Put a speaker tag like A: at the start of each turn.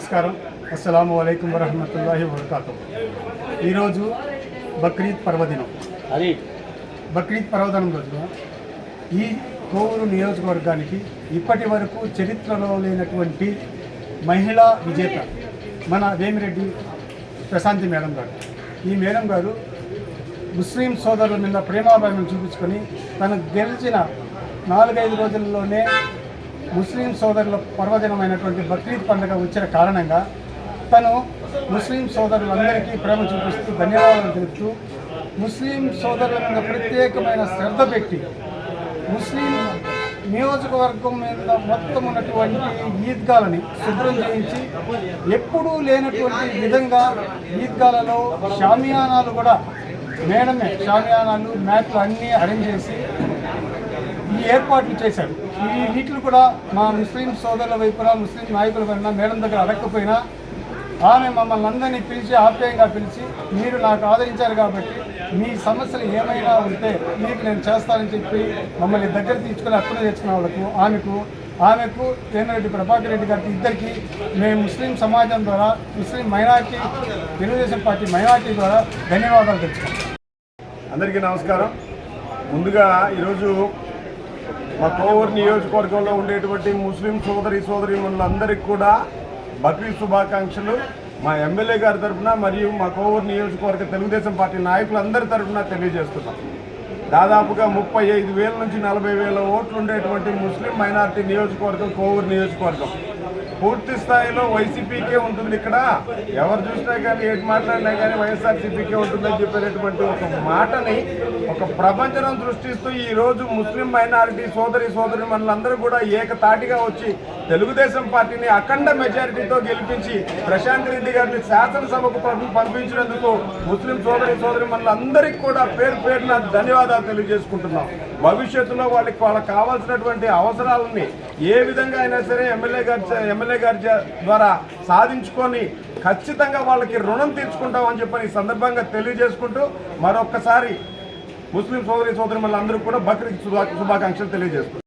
A: నమస్కారం. అస్సలాము అలైకుం వరహమతుల్లాహి వబరకాతుహు. ఈరోజు బక్రీద్ పర్వదినం. బక్రీద్ పర్వదినం రోజున ఈ కోవూరు నియోజకవర్గానికి ఇప్పటి వరకు చరిత్రలో లేనటువంటి మహిళా విజేత మన వేమిరెడ్డి ప్రశాంతి మేడం గారు. ఈ మేడం గారు ముస్లిం సోదరుల మీద ప్రేమాభిమానం చూపించుకొని తను గెలిచిన 4-5 రోజుల్లోనే ముస్లిం సోదరుల పర్వదినమైనటువంటి బక్రీద్ పండుగ వచ్చిన కారణంగా తను ముస్లిం సోదరులందరికీ ప్రేమ చూపిస్తూ ధన్యవాదాలు తెలుపుతూ ముస్లిం సోదరుల మీద ప్రత్యేకమైన శ్రద్ధ పెట్టి ముస్లిం నియోజకవర్గం మీద మొత్తం ఉన్నటువంటి ఈద్గాలని శుభ్రం చేయించి ఎప్పుడూ లేనటువంటి విధంగా ఈద్గాలలో షామియానాలు కూడా మేడమే షామియానాలు మ్యాట్లు అన్నీ అరేంజ్ చేసి ఈ ఏర్పాట్లు చేశారు. ఈ వీటిలు కూడా మా ముస్లిం సోదరుల వైపున ముస్లిం నాయకుల వైపున మేడం దగ్గర అడగకపోయినా ఆమె మమ్మల్ని అందరినీ పిలిచి ఆప్యాయంగా పిలిచి మీరు నాకు ఆదరించారు కాబట్టి మీ సమస్యలు ఏమైనా ఉంటే మీకు నేను చేస్తానని చెప్పి మమ్మల్ని దగ్గర తీసుకుని అప్పుడే తెచ్చుకున్న వాళ్ళకు ఆమెకు వేమిరెడ్డి ప్రభాకర్ రెడ్డి గారికి ఇద్దరికి మేము ముస్లిం సమాజం ద్వారా ముస్లిం మైనార్టీ తెలుగుదేశం పార్టీ మైనార్టీ ద్వారా ధన్యవాదాలు తెచ్చుకున్నాం.
B: అందరికీ నమస్కారం. ముందుగా ఈరోజు మా కోవూరు నియోజకవర్గంలో ఉండేటువంటి ముస్లిం సోదరీమణులందరికీ కూడా బక్రీద్ శుభాకాంక్షలు మా ఎమ్మెల్యే గారి తరఫున మరియు మా కోవూరు నియోజకవర్గ తెలుగుదేశం పార్టీ నాయకులందరి తరఫున తెలియజేస్తున్నాం. దాదాపుగా 35,000 నుంచి 40,000 ఓట్లు ఉండేటువంటి ముస్లిం మైనార్టీ నియోజకవర్గం కోవూరు నియోజకవర్గం. పూర్తి స్థాయిలో వైసీపీకే ఉంటుంది. ఇక్కడ ఎవరు చూసినా కానీ ఏటి మాట్లాడినా కానీ వైఎస్ఆర్సీపీకే ఉంటుందని చెప్పేటటువంటి ఒక మాటని ఒక ప్రపంచం సృష్టిస్తూ ఈరోజు ముస్లిం మైనారిటీ సోదరులందరూ కూడా ఏకతాటిగా వచ్చి తెలుగుదేశం పార్టీని అఖండ మెజారిటీతో గెలిపించి ప్రశాంత్ రెడ్డి గారిని శాసనసభకు పంపించినందుకు ముస్లిం సోదరులందరికీ కూడా పేరున ధన్యవాదాలు తెలియజేసుకుంటున్నాం. భవిష్యత్తులో వాళ్ళకి కావాల్సినటువంటి అవసరాలని ఏ విధంగా అయినా సరే ఎమ్మెల్యే గారి ద్వారా సాధించుకొని ఖచ్చితంగా వాళ్ళకి రుణం తీర్చుకుంటామని చెప్పని ఈ సందర్భంగా తెలియజేసుకుంటూ మరొక్కసారి ముస్లిం సోదరులందరూ కూడా బక్రీద్ శుభాకాంక్షలు తెలియజేస్తున్నారు.